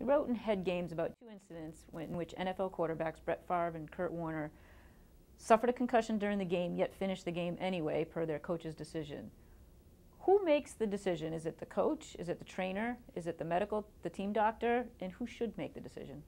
We wrote in Head Games about 2 incidents in which NFL quarterbacks Brett Favre and Kurt Warner suffered a concussion during the game, yet finished the game anyway per their coach's decision. Who makes the decision? Is it the coach? Is it the trainer? Is it the team doctor? And who should make the decision?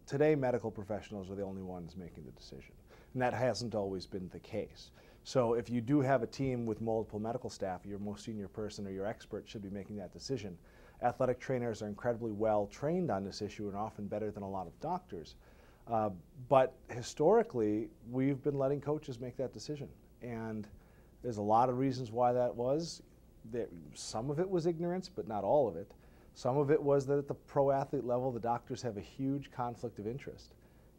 Today, medical professionals are the only ones making the decision, and that hasn't always been the case. So if you do have a team with multiple medical staff, your most senior person or your expert should be making that decision. Athletic trainers are incredibly well trained on this issue and often better than a lot of doctors. But historically, we've been letting coaches make that decision. And there's a lot of reasons why that was. Some of it was ignorance, but not all of it. Some of it was that at the pro athlete level, the doctors have a huge conflict of interest.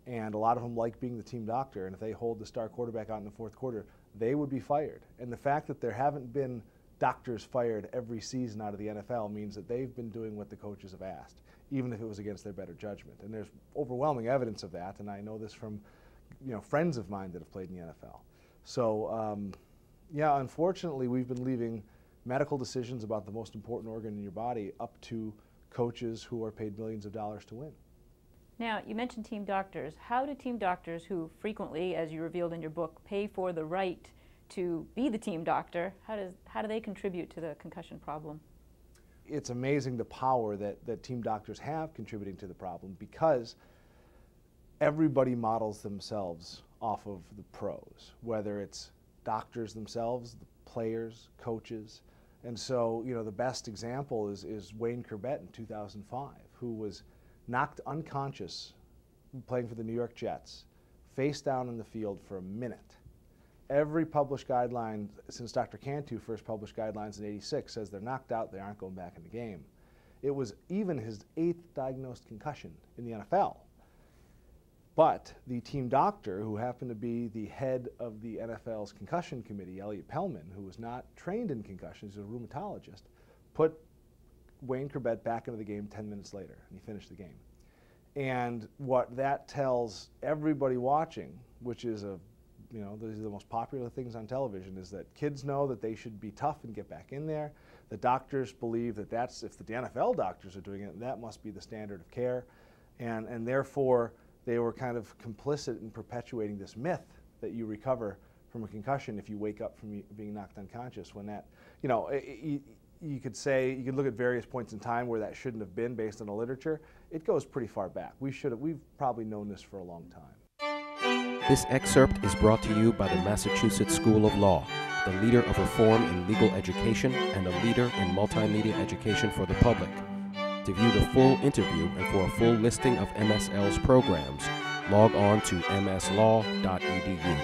And a lot of them like being the team doctor. And if they hold the star quarterback out in the fourth quarter, they would be fired. And the fact that there haven't been doctors fired every season out of the NFL means that they've been doing what the coaches have asked, even if it was against their better judgment. And there's overwhelming evidence of that, and I know this from friends of mine that have played in the NFL. So yeah, unfortunately, we've been leaving medical decisions about the most important organ in your body up to coaches who are paid millions of dollars to win. Now, you mentioned team doctors. How do team doctors, who frequently, as you revealed in your book, pay for the right to be the team doctor, how do they contribute to the concussion problem? It's amazing the power that team doctors have contributing to the problem, because everybody models themselves off of the pros, whether it's doctors themselves, the players, coaches. And so, the best example is Wayne Corbett in 2005, who was knocked unconscious playing for the New York Jets, face down in the field for a minute. Every published guideline since Dr. Cantu first published guidelines in '86 says they're knocked out, they aren't going back in the game. It was even his 8th diagnosed concussion in the NFL. But the team doctor, who happened to be the head of the NFL's concussion committee, Elliot Pellman, who was not trained in concussions, he's a rheumatologist, put Wayne Corbett back into the game 10 minutes later, and he finished the game. And what that tells everybody watching, which is these are the most popular things on television, is that kids know that they should be tough and get back in there. The doctors believe that if the NFL doctors are doing it, that must be the standard of care. And therefore, they were kind of complicit in perpetuating this myth that you recover from a concussion if you wake up from being knocked unconscious, when that, you could look at various points in time where that shouldn't have been based on the literature. It goes pretty far back. We've probably known this for a long time. This excerpt is brought to you by the Massachusetts School of Law, the leader of reform in legal education and a leader in multimedia education for the public. To view the full interview and for a full listing of MSL's programs, log on to mslaw.edu.